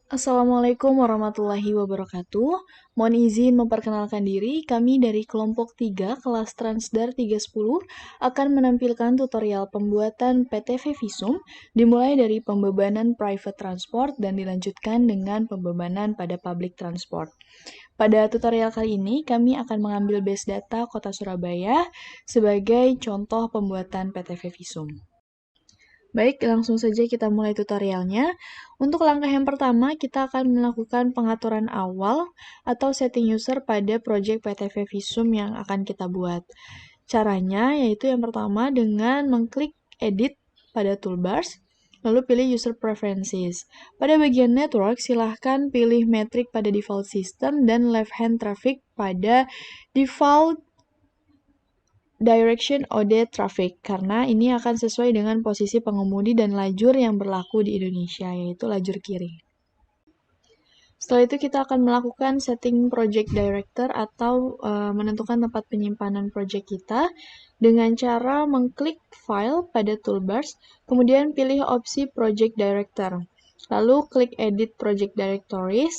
Assalamualaikum warahmatullahi wabarakatuh. Mohon izin memperkenalkan diri, kami dari kelompok 3 kelas Transdar 310 akan menampilkan tutorial pembuatan PTV Visum dimulai dari pembebanan private transport dan dilanjutkan dengan pembebanan pada public transport. Pada tutorial kali ini, kami akan mengambil base data Kota Surabaya sebagai contoh pembuatan PTV Visum. Baik, langsung saja kita mulai tutorialnya. Untuk langkah yang pertama, kita akan melakukan pengaturan awal atau setting user pada project PTV Visum yang akan kita buat. Caranya yaitu yang pertama dengan mengklik edit pada toolbars, lalu pilih user preferences. Pada bagian network, silahkan pilih metric pada default system dan left hand traffic pada default direction OD traffic, karena ini akan sesuai dengan posisi pengemudi dan lajur yang berlaku di Indonesia, yaitu lajur kiri. Setelah itu kita akan melakukan setting project director atau menentukan tempat penyimpanan project kita dengan cara mengklik file pada toolbars, kemudian pilih opsi project director. Lalu klik edit project directories,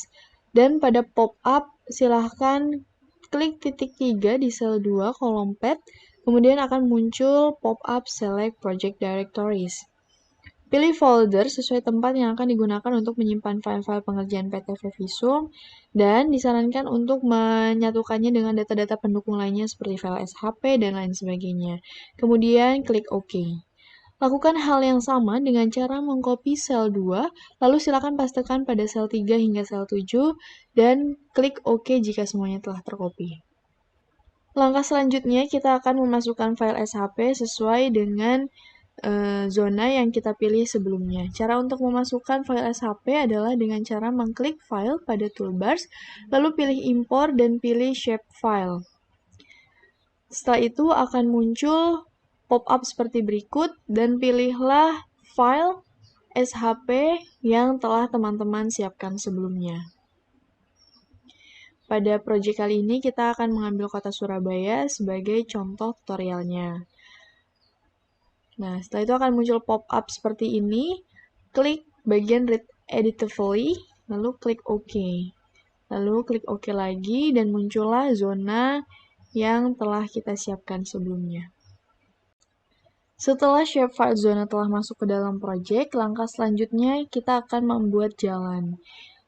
dan pada pop-up silahkan klik titik 3 di sel 2 kolom pad, kemudian akan muncul pop-up select project directories. Pilih folder sesuai tempat yang akan digunakan untuk menyimpan file-file pengerjaan PTV Visum, dan disarankan untuk menyatukannya dengan data-data pendukung lainnya seperti file SHP dan lain sebagainya. Kemudian klik OK. Lakukan hal yang sama dengan cara mengcopy sel 2, lalu silakan pastekan pada sel 3 hingga sel 7, dan klik OK jika semuanya telah tercopy. Langkah selanjutnya, kita akan memasukkan file SHP sesuai dengan zona yang kita pilih sebelumnya. Cara untuk memasukkan file SHP adalah dengan cara mengklik file pada toolbars, lalu pilih import dan pilih shape file. Setelah itu akan muncul pop-up seperti berikut, dan pilihlah file SHP yang telah teman-teman siapkan sebelumnya. Pada proyek kali ini kita akan mengambil kota Surabaya sebagai contoh tutorialnya. Nah, setelah itu akan muncul pop-up seperti ini, klik bagian Read Editively, lalu klik OK. Lalu klik OK lagi, dan muncullah zona yang telah kita siapkan sebelumnya. Setelah shapefile zona telah masuk ke dalam project, langkah selanjutnya kita akan membuat jalan.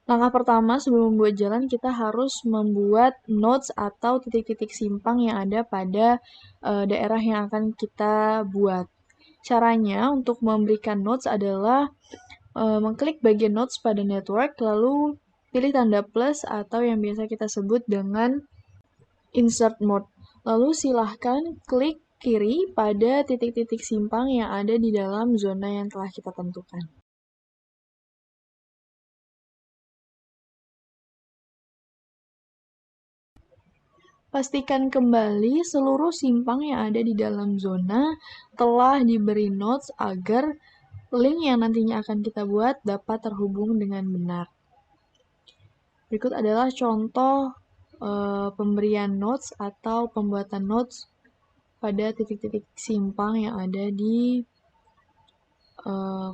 Langkah pertama sebelum membuat jalan, kita harus membuat nodes atau titik-titik simpang yang ada pada daerah yang akan kita buat. Caranya untuk memberikan nodes adalah mengklik bagian nodes pada network, lalu pilih tanda plus atau yang biasa kita sebut dengan insert mode. Lalu silahkan klik kiri pada titik-titik simpang yang ada di dalam zona yang telah kita tentukan. Pastikan kembali seluruh simpang yang ada di dalam zona telah diberi nodes agar link yang nantinya akan kita buat dapat terhubung dengan benar. Berikut adalah contoh pemberian nodes atau pembuatan nodes pada titik-titik simpang yang ada di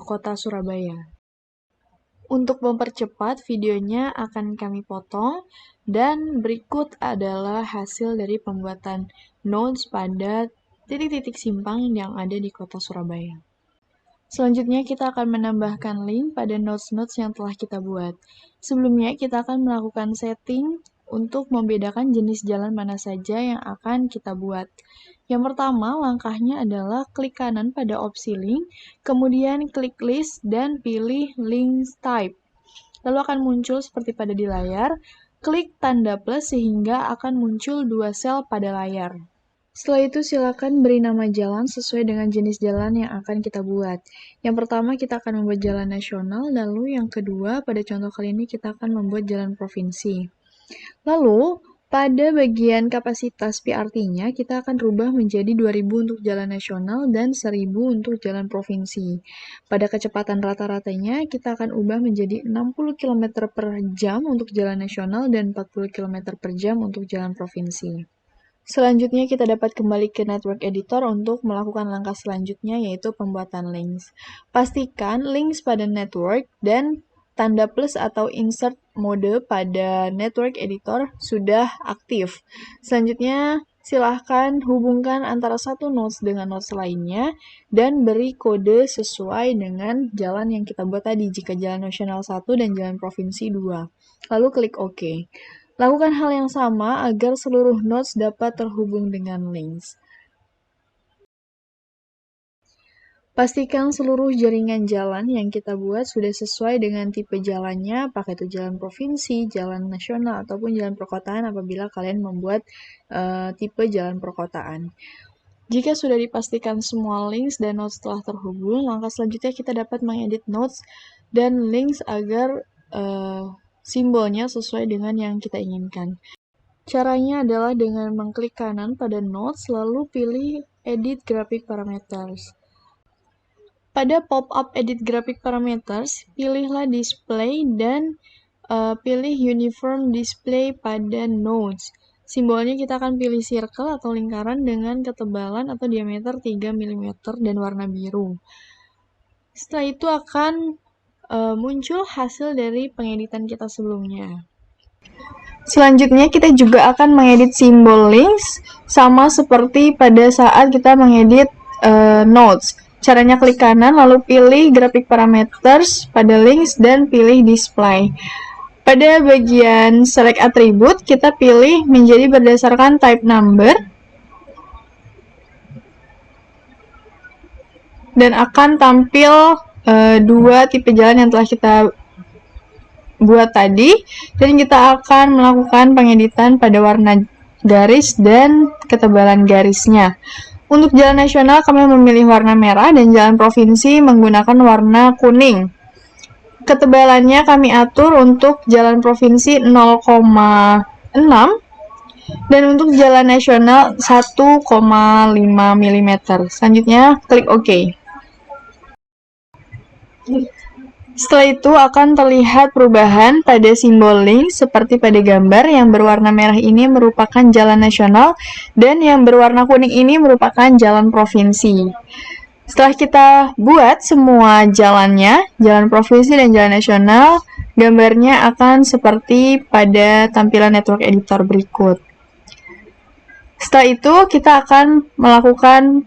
kota Surabaya. Untuk mempercepat, videonya akan kami potong, dan berikut adalah hasil dari pembuatan nodes pada titik-titik simpang yang ada di kota Surabaya. Selanjutnya, kita akan menambahkan link pada nodes-nodes yang telah kita buat. Sebelumnya, kita akan melakukan setting untuk membedakan jenis jalan mana saja yang akan kita buat. Yang pertama, langkahnya adalah klik kanan pada opsi link, kemudian klik list dan pilih link type. Lalu akan muncul seperti pada di layar, klik tanda plus sehingga akan muncul 2 sel pada layar. Setelah itu silakan beri nama jalan sesuai dengan jenis jalan yang akan kita buat. Yang pertama kita akan membuat jalan nasional, lalu yang kedua pada contoh kali ini kita akan membuat jalan provinsi. Lalu pada bagian kapasitas PRT-nya kita akan rubah menjadi 2000 untuk jalan nasional dan 1000 untuk jalan provinsi. Pada kecepatan rata-ratanya kita akan ubah menjadi 60 km per jam untuk jalan nasional dan 40 km per jam untuk jalan provinsi. Selanjutnya kita dapat kembali ke network editor untuk melakukan langkah selanjutnya yaitu pembuatan links. Pastikan links pada network dan tanda plus atau insert mode pada network editor sudah aktif. Selanjutnya, silahkan hubungkan antara satu nodes dengan nodes lainnya dan beri kode sesuai dengan jalan yang kita buat tadi jika jalan nasional 1 dan jalan provinsi 2. Lalu klik OK. Lakukan hal yang sama agar seluruh nodes dapat terhubung dengan links. Pastikan seluruh jaringan jalan yang kita buat sudah sesuai dengan tipe jalannya, apakah itu jalan provinsi, jalan nasional, ataupun jalan perkotaan apabila kalian membuat tipe jalan perkotaan. Jika sudah dipastikan semua links dan nodes telah terhubung, langkah selanjutnya kita dapat mengedit nodes dan links agar simbolnya sesuai dengan yang kita inginkan. Caranya adalah dengan mengklik kanan pada nodes, lalu pilih Edit Graphic Parameters. Pada pop-up Edit Graphic Parameters, pilihlah Display dan pilih Uniform Display pada Nodes. Simbolnya kita akan pilih circle atau lingkaran dengan ketebalan atau diameter 3 mm dan warna biru. Setelah itu akan muncul hasil dari pengeditan kita sebelumnya. Selanjutnya kita juga akan mengedit simbol links sama seperti pada saat kita mengedit nodes. Caranya klik kanan lalu pilih Graphic Parameters pada links dan pilih Display. Pada bagian Select Attribute kita pilih menjadi berdasarkan type number dan akan tampil dua tipe jalan yang telah kita buat tadi, dan kita akan melakukan pengeditan pada warna garis dan ketebalan garisnya. Untuk jalan nasional kami memilih warna merah dan jalan provinsi menggunakan warna kuning. Ketebalannya kami atur untuk jalan provinsi 0,6 dan untuk jalan nasional 1,5 mm. Selanjutnya klik OK. Setelah itu akan terlihat perubahan pada simbol link seperti pada gambar. Yang berwarna merah ini merupakan jalan nasional dan yang berwarna kuning ini merupakan jalan provinsi. Setelah kita buat semua jalannya, jalan provinsi dan jalan nasional, gambarnya akan seperti pada tampilan network editor berikut. Setelah itu kita akan melakukan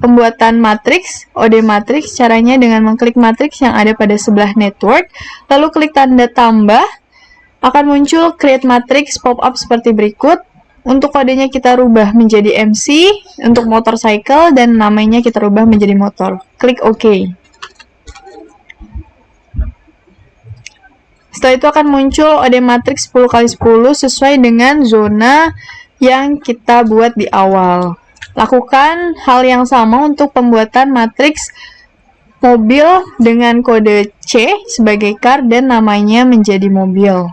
pembuatan matriks, OD matriks. Caranya dengan mengklik matriks yang ada pada sebelah network, lalu klik tanda tambah, akan muncul create matrix pop-up seperti berikut. Untuk kodenya kita rubah menjadi MC, untuk motorcycle, dan namanya kita rubah menjadi motor. Klik OK. Setelah itu akan muncul OD matrix 10x10 sesuai dengan zona yang kita buat di awal. Lakukan hal yang sama untuk pembuatan matriks mobil dengan kode C sebagai car dan namanya menjadi mobil.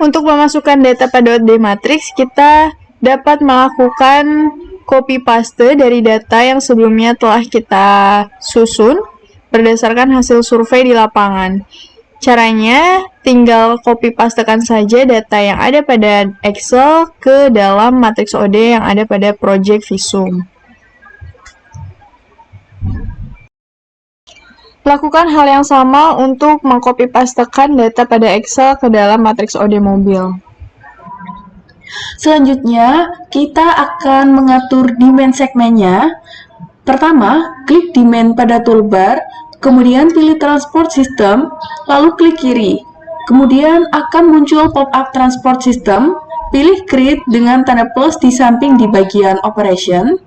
Untuk memasukkan data pada OD matrix, kita dapat melakukan copy paste dari data yang sebelumnya telah kita susun berdasarkan hasil survei di lapangan. Caranya, tinggal copy pastekan saja data yang ada pada Excel ke dalam matriks OD yang ada pada Project Visum. Lakukan hal yang sama untuk mengcopy pastekan data pada Excel ke dalam matriks OD mobil. Selanjutnya, kita akan mengatur demand segmennya. Pertama, klik demand pada toolbar, kemudian pilih transport system, lalu klik kiri. Kemudian akan muncul pop-up transport system, pilih create dengan tanda plus di samping di bagian operation,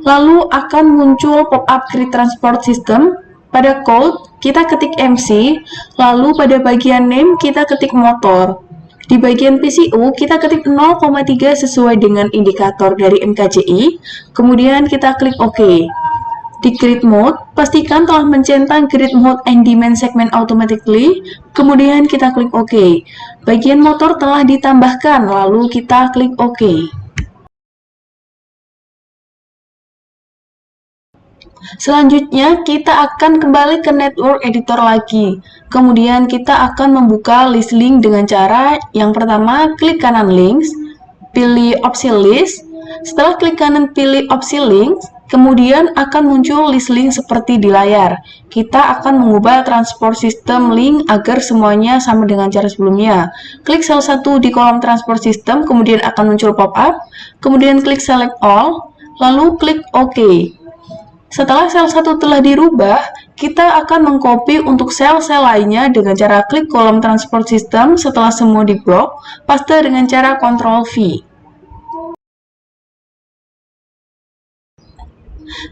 lalu akan muncul pop-up create transport system. Pada code, kita ketik MC, lalu pada bagian name kita ketik motor. Di bagian PCU, kita ketik 0,3 sesuai dengan indikator dari NKJI, kemudian kita klik OK. Di grid mode, pastikan telah mencentang grid mode and demand segment automatically, kemudian kita klik OK. Bagian motor telah ditambahkan, lalu kita klik OK. Selanjutnya, kita akan kembali ke network editor lagi. Kemudian kita akan membuka list link dengan cara yang pertama, klik kanan links, pilih opsi list. Setelah klik kanan pilih opsi links, Kemudian akan muncul list link seperti di layar. Kita akan mengubah transport system link agar semuanya sama dengan cara sebelumnya. Klik salah satu di kolom transport system, kemudian akan muncul pop-up, kemudian klik select all, lalu klik OK. Setelah sel 1 telah dirubah, kita akan mengcopy untuk sel-sel lainnya dengan cara klik kolom transport system setelah semua diblok, paste dengan cara Ctrl V.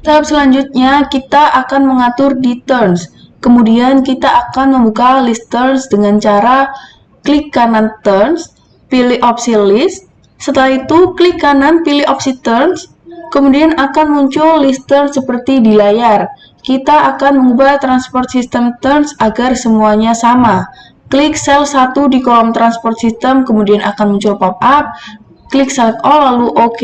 Tahap selanjutnya, kita akan mengatur di turns. Kemudian kita akan membuka list turns dengan cara klik kanan turns, pilih opsi list. Setelah itu, klik kanan, pilih opsi turns. Kemudian akan muncul list turns seperti di layar. Kita akan mengubah transport system turns agar semuanya sama. Klik sel 1 di kolom transport system, kemudian akan muncul pop-up. Klik select all, lalu OK.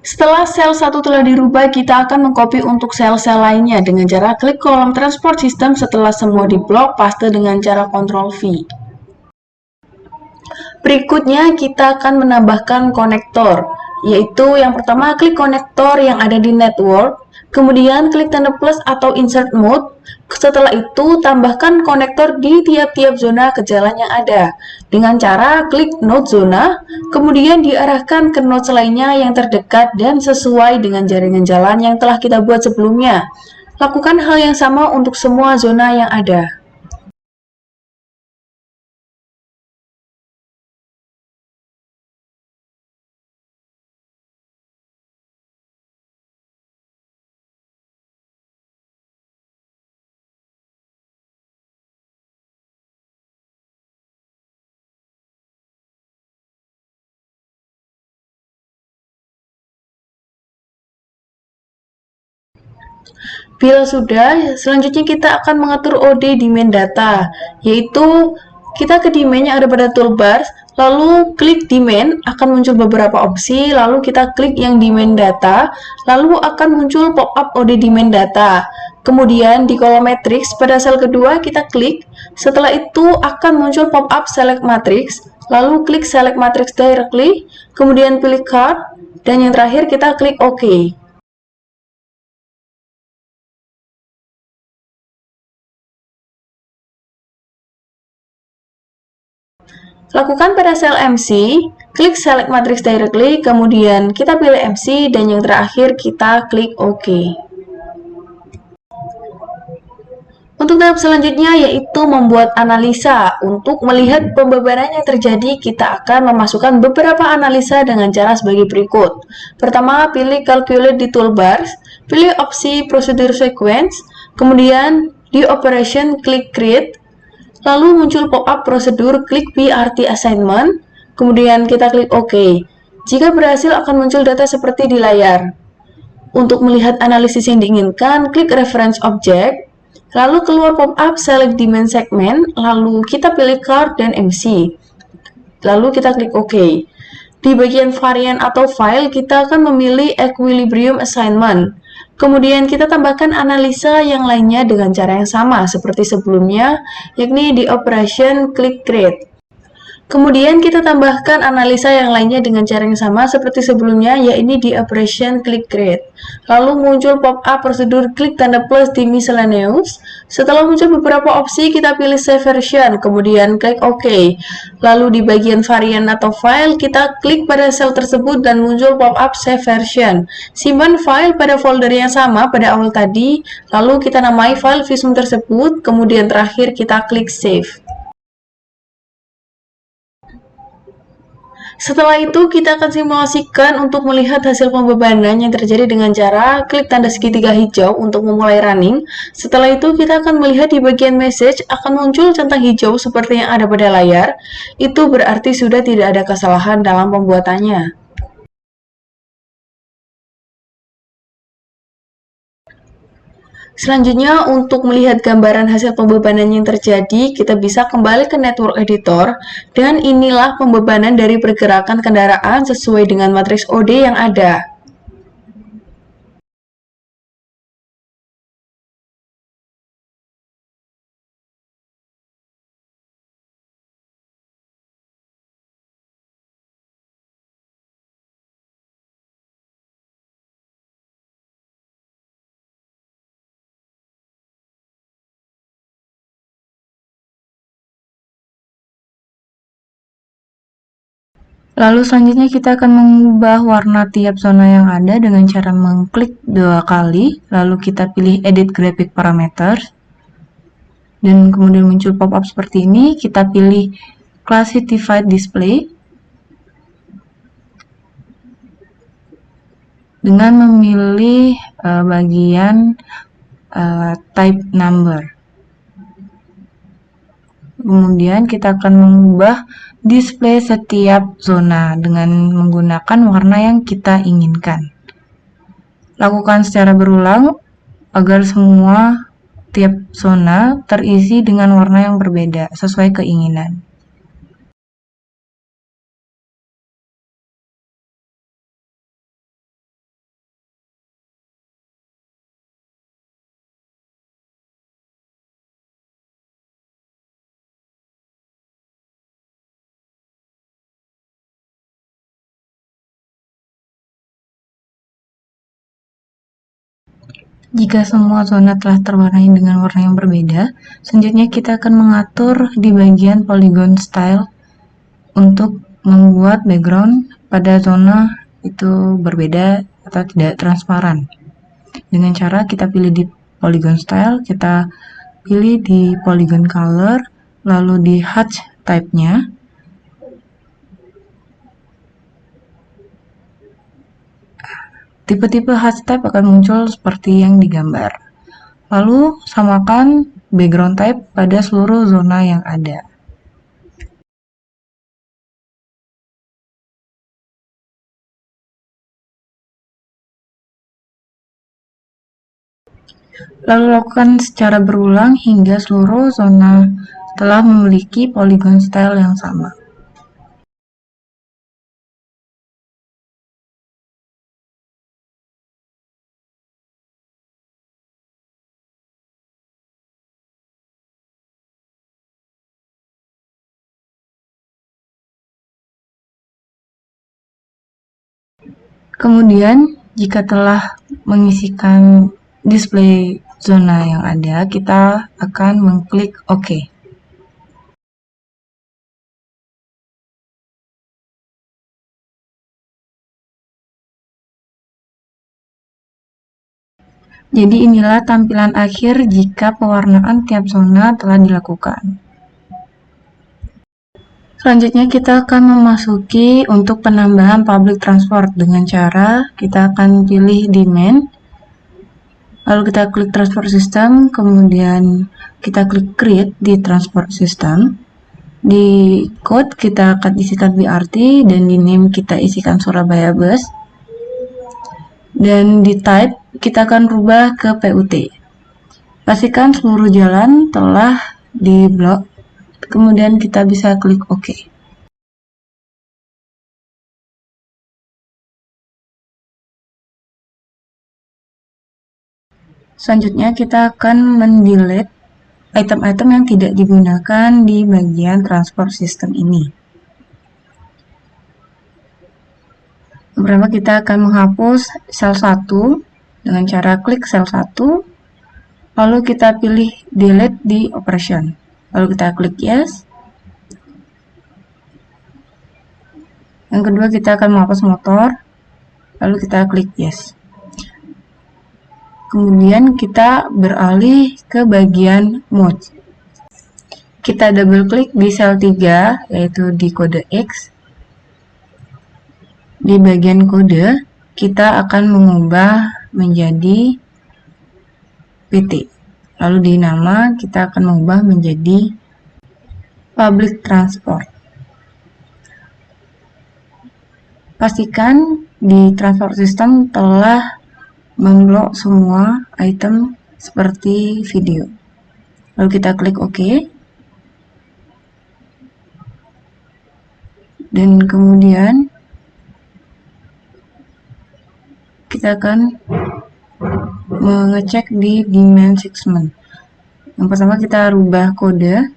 Setelah sel 1 telah dirubah, kita akan mengcopy untuk sel-sel lainnya dengan cara klik kolom transport system setelah semua diblok, paste dengan cara Ctrl V. Berikutnya, kita akan menambahkan konektor, yaitu yang pertama klik konektor yang ada di network, kemudian klik tanda plus atau insert mode. Setelah itu, tambahkan konektor di tiap-tiap zona ke jalan yang ada dengan cara klik node zona, kemudian diarahkan ke node lainnya yang terdekat dan sesuai dengan jaringan jalan yang telah kita buat sebelumnya. Lakukan hal yang sama untuk semua zona yang ada. Bila sudah, selanjutnya kita akan mengatur OD demand data, yaitu kita ke demand yang ada pada toolbar, lalu klik demand, akan muncul beberapa opsi, lalu kita klik yang demand data, lalu akan muncul pop-up OD demand data. Kemudian di kolom matrix, pada sel kedua kita klik, setelah itu akan muncul pop-up select matrix, lalu klik select matrix directly, kemudian pilih card, dan yang terakhir kita klik OK. Lakukan pada sel MC, klik select matrix directly, kemudian kita pilih MC, dan yang terakhir kita klik OK. Untuk tahap selanjutnya yaitu membuat analisa. Untuk melihat pembebanan yang terjadi, kita akan memasukkan beberapa analisa dengan cara sebagai berikut. Pertama, pilih calculate di toolbar, pilih opsi procedure sequence, kemudian di operation klik create, lalu muncul pop-up prosedur, klik PRT assignment, kemudian kita klik OK. Jika berhasil akan muncul data seperti di layar. Untuk melihat analisis yang diinginkan, klik reference object, lalu keluar pop-up select demand segment, lalu kita pilih card dan MC. Lalu kita klik OK. Di bagian varian atau file, kita akan memilih equilibrium assignment. Kemudian kita tambahkan analisa yang lainnya dengan cara yang sama seperti sebelumnya, yakni di operation klik create. Kemudian kita tambahkan analisa yang lainnya dengan cara yang sama seperti sebelumnya, yakni di operation klik create. Lalu muncul pop-up prosedur klik tanda plus di miscellaneous. Setelah muncul beberapa opsi, kita pilih save version, kemudian klik OK. Lalu di bagian varian atau file, kita klik pada sel tersebut dan muncul pop-up save version. Simpan file pada folder yang sama pada awal tadi, lalu kita namai file visum tersebut, kemudian terakhir kita klik save. Setelah itu, kita akan simulasikan untuk melihat hasil pembebanan yang terjadi dengan cara klik tanda segitiga hijau untuk memulai running. Setelah itu, kita akan melihat di bagian message akan muncul centang hijau seperti yang ada pada layar. Itu berarti sudah tidak ada kesalahan dalam pembuatannya. Selanjutnya, untuk melihat gambaran hasil pembebanan yang terjadi, kita bisa kembali ke Network Editor, dan inilah pembebanan dari pergerakan kendaraan sesuai dengan matriks OD yang ada. Lalu selanjutnya kita akan mengubah warna tiap zona yang ada dengan cara mengklik 2 kali, lalu kita pilih Edit Graphic Parameters, dan kemudian muncul pop-up seperti ini. Kita pilih Classified Display, dengan memilih bagian type number. Kemudian kita akan mengubah display setiap zona dengan menggunakan warna yang kita inginkan. Lakukan secara berulang agar semua tiap zona terisi dengan warna yang berbeda sesuai keinginan. Jika semua zona telah terwarnai dengan warna yang berbeda, selanjutnya kita akan mengatur di bagian Polygon Style untuk membuat background pada zona itu berbeda atau tidak transparan. Dengan cara kita pilih di Polygon Style, kita pilih di Polygon Color, lalu di Hatch type-nya. Tipe-tipe hatch type akan muncul seperti yang digambar. Lalu samakan background type pada seluruh zona yang ada. Lalu lakukan secara berulang hingga seluruh zona telah memiliki polygon style yang sama. Kemudian, jika telah mengisikan display zona yang ada, kita akan mengklik OK. Jadi inilah tampilan akhir jika pewarnaan tiap zona telah dilakukan. Selanjutnya kita akan memasuki untuk penambahan public transport dengan cara kita akan pilih demand, lalu kita klik transport system, kemudian kita klik create di transport system. Di code kita akan isikan BRT dan di name kita isikan Surabaya Bus. Dan di type kita akan rubah ke PUT. Pastikan seluruh jalan telah diblok. Kemudian kita bisa klik OK. Selanjutnya kita akan mendelete item-item yang tidak digunakan di bagian transport system ini. Pertama kita akan menghapus sel 1 dengan cara klik sel 1, lalu kita pilih delete di operation. Lalu kita klik yes. Yang kedua kita akan menghapus motor, lalu kita klik yes. Kemudian kita beralih ke bagian mode. Kita double klik di sel 3, yaitu di kode X. Di bagian kode, kita akan mengubah menjadi PT. Lalu di nama kita akan mengubah menjadi public transport. Pastikan di transport system telah memblok semua item seperti video. Lalu kita klik OK. Dan kemudian kita akan mengecek di demand segment. Yang pertama kita rubah kode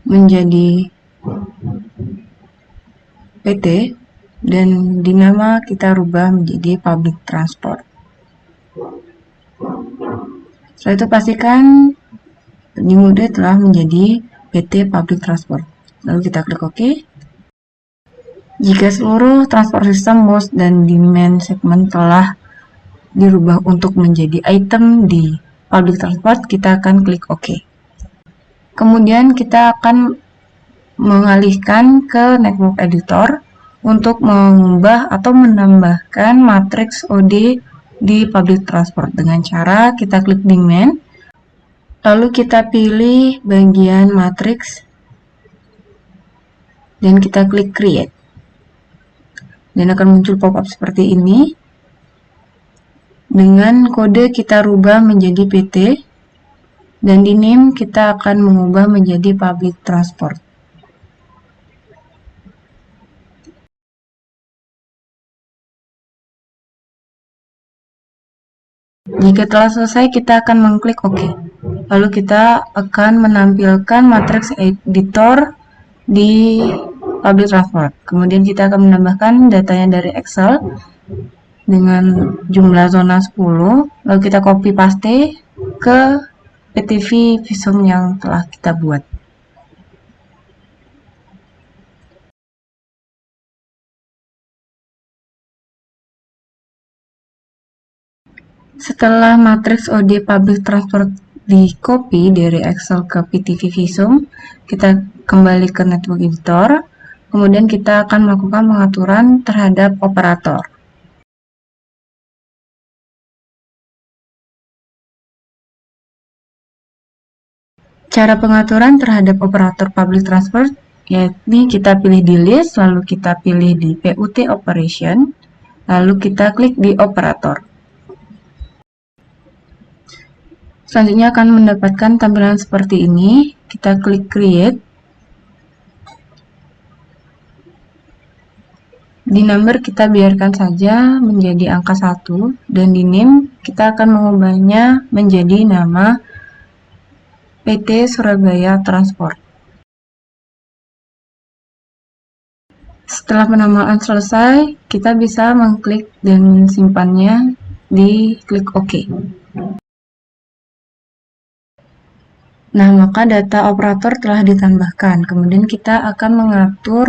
menjadi PT dan di nama kita rubah menjadi public transport. Setelah itu pastikan di mode telah menjadi PT public transport. Lalu kita klik OK. Jika seluruh transport system, mode, dan demand segment telah dirubah untuk menjadi item di public transport, kita akan klik OK. Kemudian kita akan mengalihkan ke network editor untuk mengubah atau menambahkan matriks OD di public transport dengan cara kita klik demand, lalu kita pilih bagian matriks dan kita klik create. Dan akan muncul pop-up seperti ini. Dengan kode kita rubah menjadi PT, dan di name kita akan mengubah menjadi public transport. Jika telah selesai, kita akan mengklik OK. Lalu kita akan menampilkan matriks editor di public transport. Kemudian kita akan menambahkan datanya dari Excel dengan jumlah zona 10, lalu kita copy paste ke PTV Visum yang telah kita buat. Setelah matriks OD public transport di copy dari Excel ke PTV Visum, kita kembali ke network editor, kemudian kita akan melakukan pengaturan terhadap operator. Cara pengaturan terhadap operator public transport, yakni kita pilih di list, lalu kita pilih di PUT operation, lalu kita klik di operator. Selanjutnya akan mendapatkan tampilan seperti ini. Kita klik create. Di number kita biarkan saja menjadi angka 1, dan di name kita akan mengubahnya menjadi nama PT Surabaya Transport. Setelah penamaan selesai, kita bisa mengklik dan menyimpannya di klik OK. Nah, maka data operator telah ditambahkan. Kemudian kita akan mengatur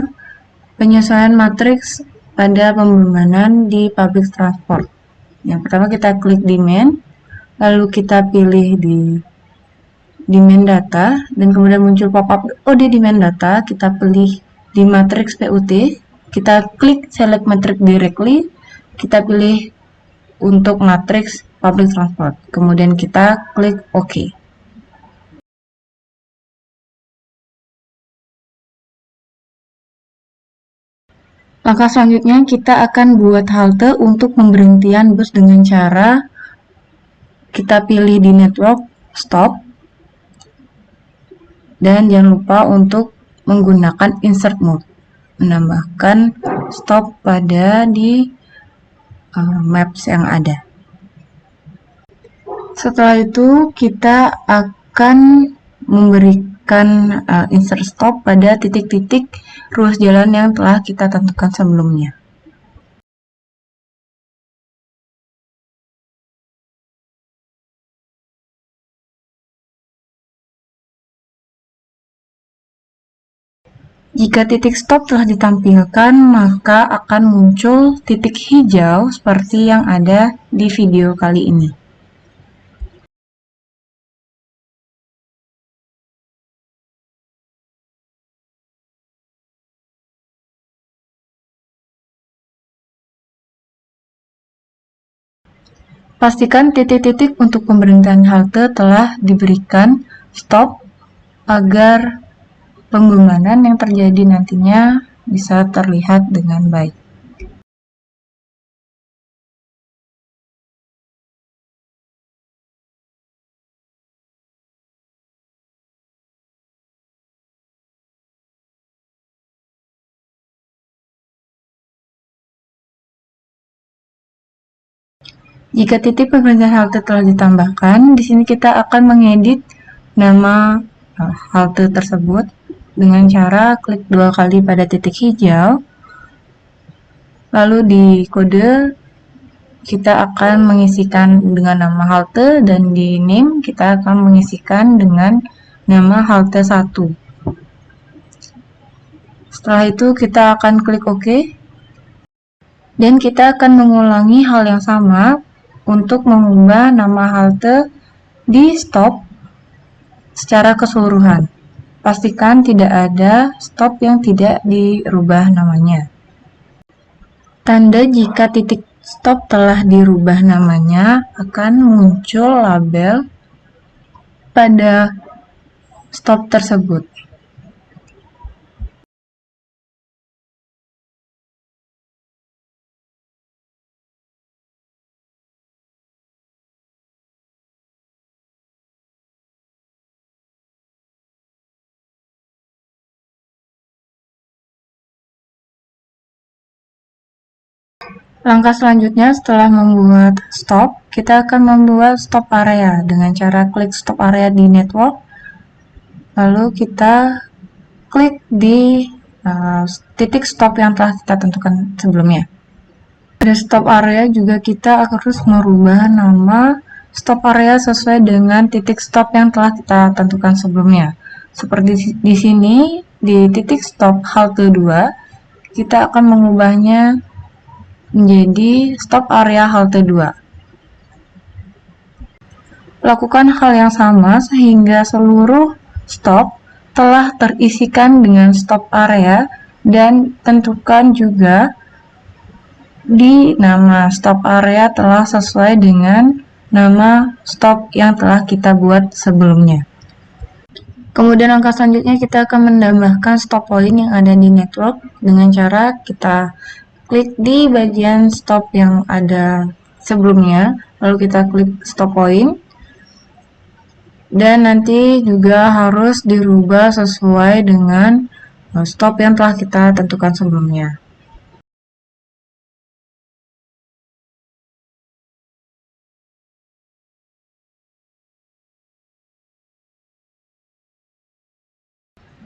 penyesuaian matriks pada pembebanan di public transport. Yang pertama kita klik demand, lalu kita pilih di demand data, dan kemudian muncul pop-up OD demand data, kita pilih di matriks PUT, kita klik select matrix directly, kita pilih untuk matriks public transport, kemudian kita klik OK. Langkah selanjutnya kita akan buat halte untuk pemberhentian bus dengan cara kita pilih di network stop, dan jangan lupa untuk menggunakan insert mode, menambahkan stop pada di maps yang ada. Setelah itu kita akan memberikan insert stop pada titik-titik ruas jalan yang telah kita tentukan sebelumnya. Jika titik stop telah ditampilkan, maka akan muncul titik hijau seperti yang ada di video kali ini. Pastikan titik-titik untuk pemberhentian halte telah diberikan stop agar pembebanan yang terjadi nantinya bisa terlihat dengan baik. Jika titik pemberhentian halte telah ditambahkan, di sini kita akan mengedit nama halte tersebut dengan cara klik 2 kali pada titik hijau, lalu di kode kita akan mengisikan dengan nama halte, dan di name kita akan mengisikan dengan nama halte 1. Setelah itu kita akan klik OK. Dan kita akan mengulangi hal yang sama untuk mengubah nama halte di stop secara keseluruhan. Pastikan tidak ada stop yang tidak dirubah namanya. Tanda jika titik stop telah dirubah namanya akan muncul label pada stop tersebut. Langkah selanjutnya setelah membuat stop, kita akan membuat stop area dengan cara klik stop area di network, lalu kita klik di titik stop yang telah kita tentukan sebelumnya. Pada stop area juga kita harus merubah nama stop area sesuai dengan titik stop yang telah kita tentukan sebelumnya. Seperti di sini, di titik stop halte 2, kita akan mengubahnya menjadi stop area halte 2. Lakukan hal yang sama sehingga seluruh stop telah terisikan dengan stop area dan tentukan juga di nama stop area telah sesuai dengan nama stop yang telah kita buat sebelumnya. Kemudian langkah selanjutnya kita akan menambahkan stop point yang ada di network dengan cara kita klik di bagian stop yang ada sebelumnya, lalu kita klik stop point, dan nanti juga harus dirubah sesuai dengan stop yang telah kita tentukan sebelumnya.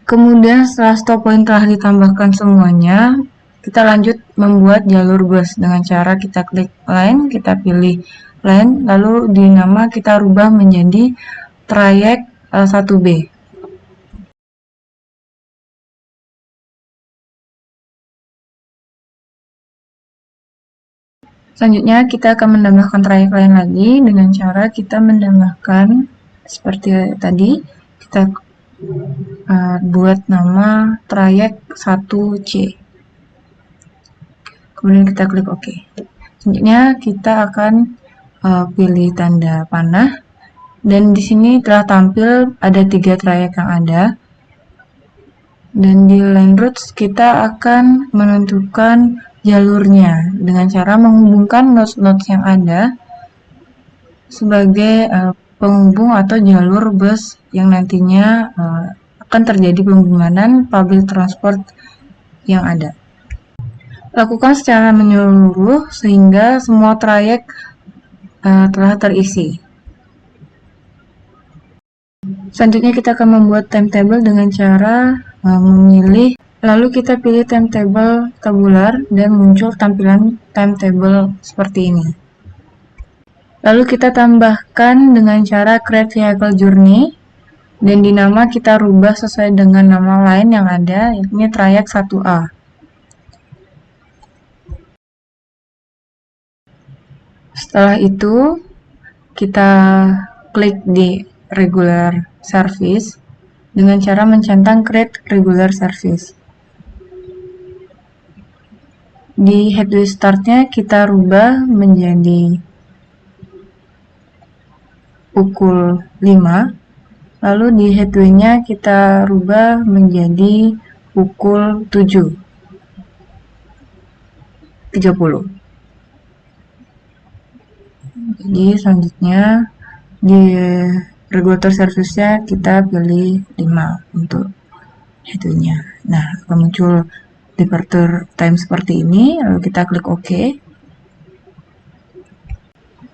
Kemudian setelah stop point telah ditambahkan semuanya, kita lanjut membuat jalur bus dengan cara kita klik line, kita pilih line, lalu di nama kita rubah menjadi trayek 1B. Selanjutnya kita akan menambahkan trayek lain lagi dengan cara kita menambahkan seperti tadi, kita buat nama trayek 1C. Kemudian kita klik OK. Selanjutnya kita akan pilih tanda panah, dan di sini telah tampil ada 3 trayek yang ada. Dan di line routes kita akan menentukan jalurnya dengan cara menghubungkan nodes-nodes yang ada sebagai penghubung atau jalur bus yang nantinya akan terjadi penghubungan public transport yang ada. Lakukan secara menyeluruh sehingga semua trayek telah terisi. Selanjutnya kita akan membuat timetable dengan cara memilih, lalu kita pilih timetable tabular dan muncul tampilan timetable seperti ini. Lalu kita tambahkan dengan cara create vehicle journey, dan di nama kita rubah sesuai dengan nama lain yang ada, yakni trayek 1A. Setelah itu kita klik di regular service dengan cara mencentang create regular service. Di headway startnya kita rubah menjadi pukul 5, lalu di headway-nya kita rubah menjadi pukul 7.30. Jadi selanjutnya di regulator service-nya kita pilih 5 untuk headway-nya. Nah, akan muncul departure time seperti ini, lalu kita klik OK.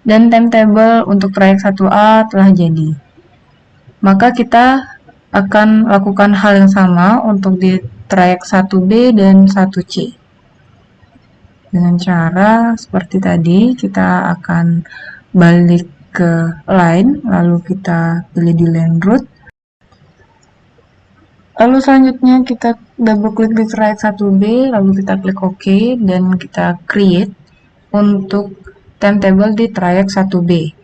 Dan timetable untuk trayek 1A telah jadi. Maka kita akan lakukan hal yang sama untuk di trayek 1B dan 1C. Dengan cara seperti tadi, kita akan balik ke line, lalu kita pilih di line route. Lalu selanjutnya kita double klik di trayek 1B, lalu kita klik OK, dan kita create untuk timetable di trayek 1B.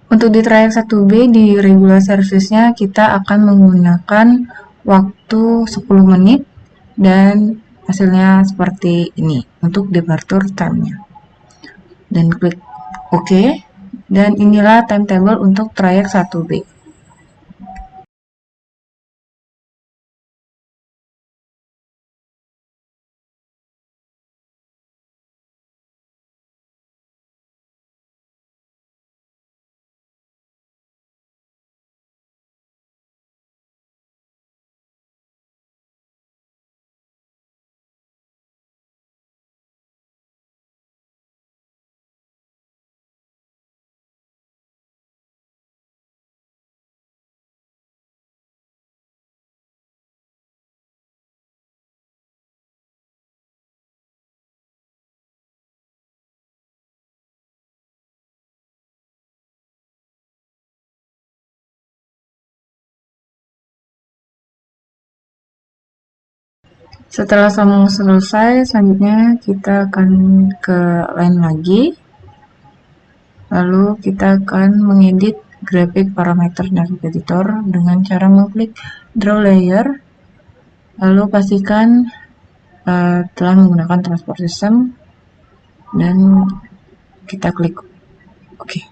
Untuk di trayek 1B di regular service-nya kita akan menggunakan waktu 10 menit dan hasilnya seperti ini untuk departure time-nya. Dan klik OK. Dan inilah timetable untuk trayek 1B. Setelah semua selesai, selanjutnya kita akan ke line lagi. Lalu kita akan mengedit grafik parameter navigator dengan cara mengklik draw layer. Lalu pastikan telah menggunakan transport system dan kita klik OK.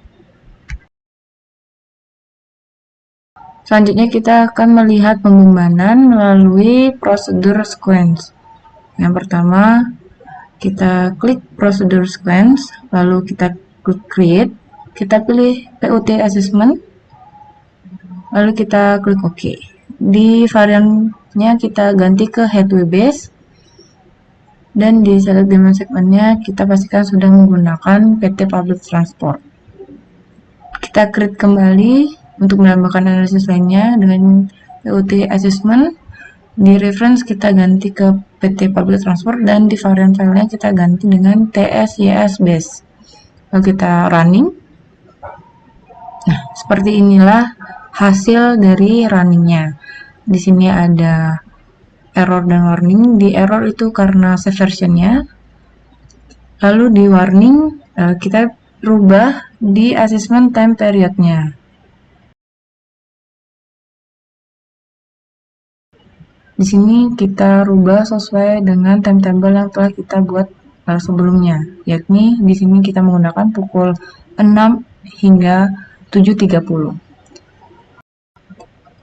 Selanjutnya kita akan melihat pembebanan melalui prosedur sequence. Yang pertama, kita klik prosedur sequence, lalu kita klik create, kita pilih PUT assessment, lalu kita klik OK. Di variannya kita ganti ke headway base, dan di select demand segmentnya kita pastikan sudah menggunakan PT Public Transport. Kita create kembali untuk menambahkan analisis lainnya dengan PUT assessment. Di reference kita ganti ke PT Public Transport dan di varian filenya kita ganti dengan TSYS base. Lalu kita running. Nah, seperti inilah hasil dari runningnya. Di sini ada error dan warning. Di error itu karena save versionnya. Lalu di warning kita rubah di assessment time periodnya. Di sini kita rubah sesuai dengan timetable yang telah kita buat sebelumnya, yakni di sini kita menggunakan pukul 6 hingga 7.30.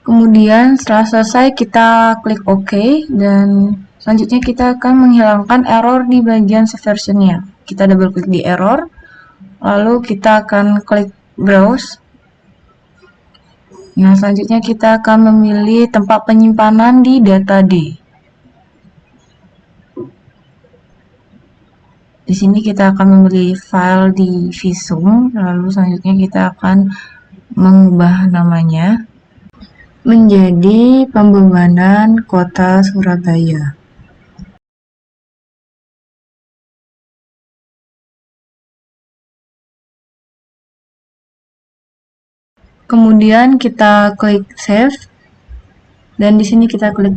Kemudian setelah selesai kita klik OK dan selanjutnya kita akan menghilangkan error di bagian versionnya. Kita double klik di error, lalu kita akan klik browse. Nah, selanjutnya kita akan memilih tempat penyimpanan di data D. Di sini kita akan memilih file di Visum, lalu selanjutnya kita akan mengubah namanya menjadi Pembebanan Kota Surabaya. Kemudian kita klik save dan di sini kita klik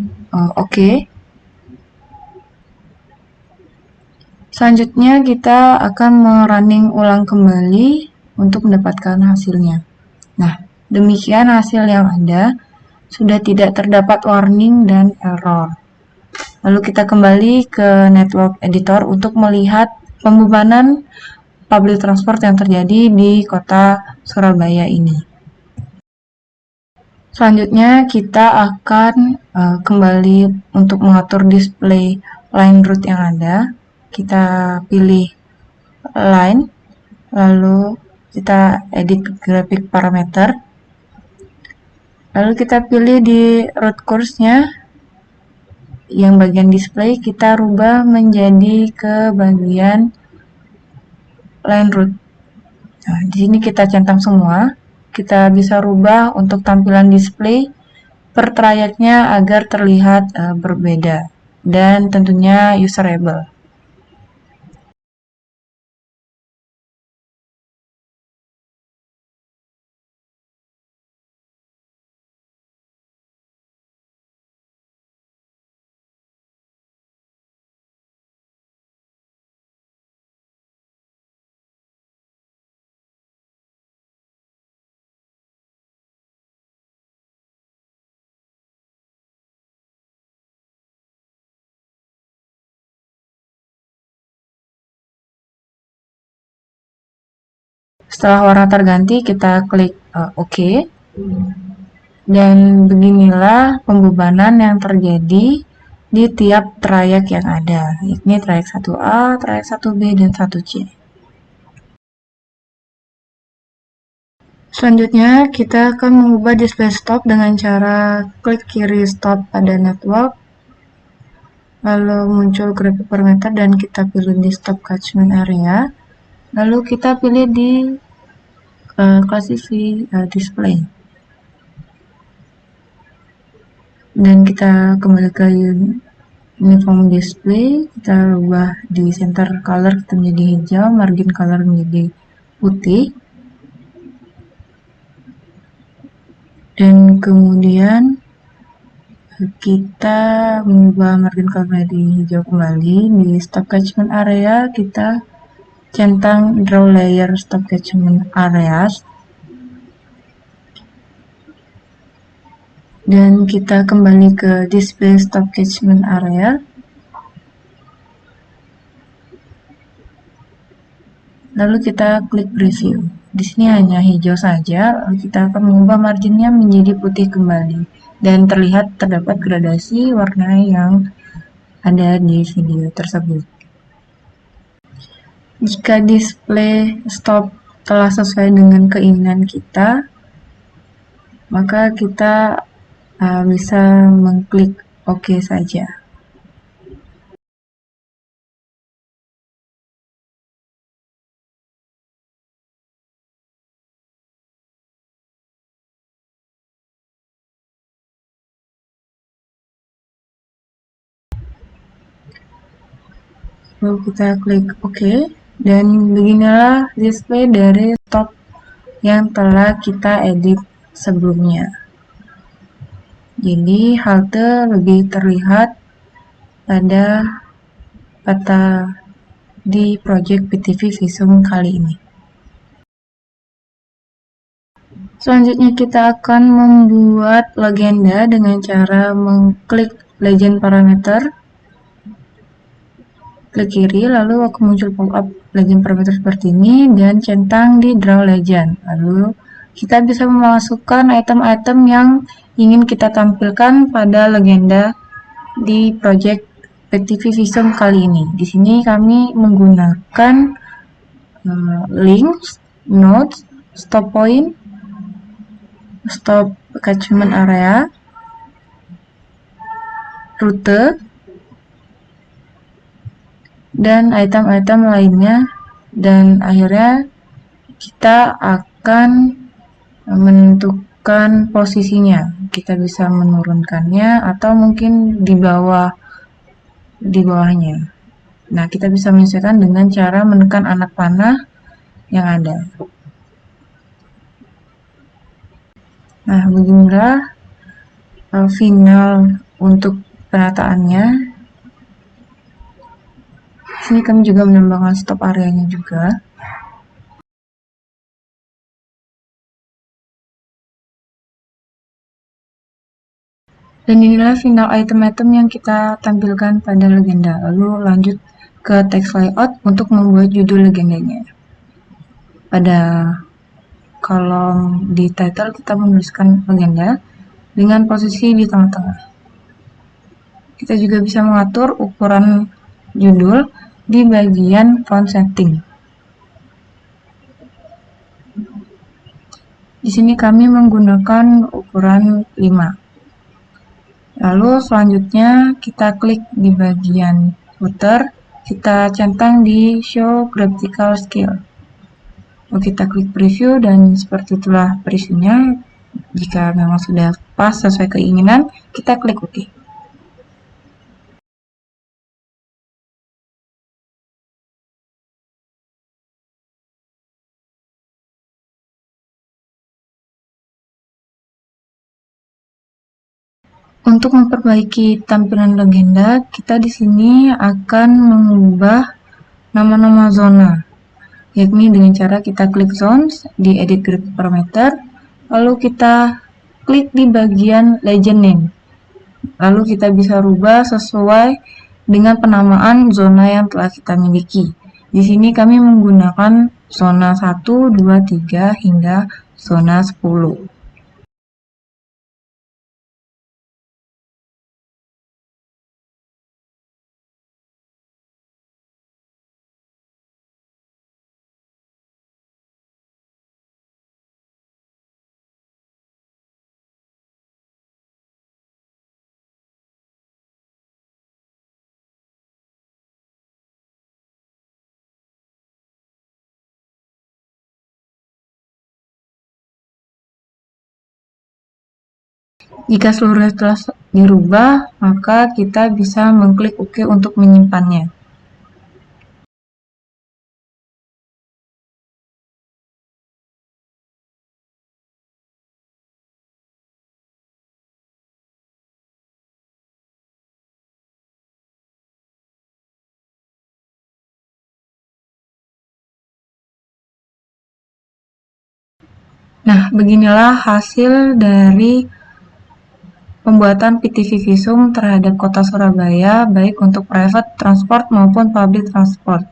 OK. Selanjutnya kita akan merunning ulang kembali untuk mendapatkan hasilnya. Nah, demikian hasil yang ada. Sudah tidak terdapat warning dan error. Lalu kita kembali ke network editor untuk melihat pembebanan public transport yang terjadi di kota Surabaya ini. Selanjutnya kita akan kembali untuk mengatur display line route yang ada. Kita pilih line, lalu kita edit grafik parameter. Lalu kita pilih di route course-nya, yang bagian display kita rubah menjadi ke bagian line route. Nah, di sini kita centang semua. Kita bisa rubah untuk tampilan display per trayeknya agar terlihat berbeda dan tentunya userable. Setelah warna terganti, kita klik OK. Dan beginilah pembebanan yang terjadi di tiap trayek yang ada. Ini trayek 1A, trayek 1B, dan 1C. Selanjutnya, kita akan mengubah display stop dengan cara klik kiri stop pada network, lalu muncul grafik parameter dan kita pilih di stop catchment area, lalu kita pilih di classify display. Dan kita kembali ke uniform display, kita ubah di center color kita menjadi hijau, margin color menjadi putih, dan kemudian kita mengubah margin color menjadi hijau kembali. Di stop catchment area kita centang draw layer stop catchment areas, dan kita kembali ke display stop catchment area. Lalu kita klik preview. Di sini hanya hijau saja, lalu kita akan mengubah marginnya menjadi putih kembali. Dan terdapat gradasi warna yang ada di video tersebut. Jika display stop telah sesuai dengan keinginan kita, maka kita bisa mengklik OK saja. Lalu kita klik OK, dan beginilah display dari stop yang telah kita edit sebelumnya. Jadi halte lebih terlihat pada di project PTV Visum kali ini. Selanjutnya kita akan membuat legenda dengan cara mengklik legend parameter, klik kiri, lalu akan muncul pop-up legend parameter seperti ini, dan centang di draw legend. Lalu kita bisa memasukkan item-item yang ingin kita tampilkan pada legenda di project PTV Visum kali ini. Di sini kami menggunakan links, nodes, stop point, stop catchment area, rute, dan item-item lainnya, dan akhirnya kita akan menentukan posisinya. Kita bisa menurunkannya atau mungkin di bawahnya. Nah, kita bisa menyesuaikan dengan cara menekan anak panah yang ada. Nah, beginilah final untuk penataannya. Sini kami juga menambahkan stop areanya juga. Dan inilah final item-item yang kita tampilkan pada legenda. Lalu lanjut ke text layout untuk membuat judul legendanya. Pada kolom di title kita menuliskan legenda dengan posisi di tengah-tengah. Kita juga bisa mengatur ukuran judul di bagian font setting. Di sini kami menggunakan ukuran 5. Lalu selanjutnya kita klik di bagian footer, kita centang di show graphical scale. Lalu kita klik preview dan seperti itulah previewnya. Jika memang sudah pas sesuai keinginan, kita klik OK. Untuk memperbaiki tampilan legenda, kita di sini akan mengubah nama-nama zona, yakni dengan cara kita klik zones di edit grid parameter, lalu kita klik di bagian legend name. Lalu kita bisa rubah sesuai dengan penamaan zona yang telah kita miliki. Di sini kami menggunakan zona 1, 2, 3 hingga zona 10. Jika seluruhnya telah dirubah, maka kita bisa mengklik OK untuk menyimpannya. Nah, beginilah hasil dari pembuatan PTV Visum terhadap Kota Surabaya, baik untuk private transport maupun public transport.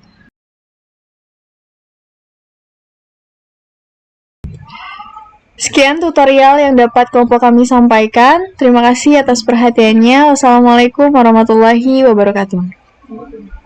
Sekian tutorial yang dapat kelompok kami sampaikan. Terima kasih atas perhatiannya. Wassalamualaikum warahmatullahi wabarakatuh.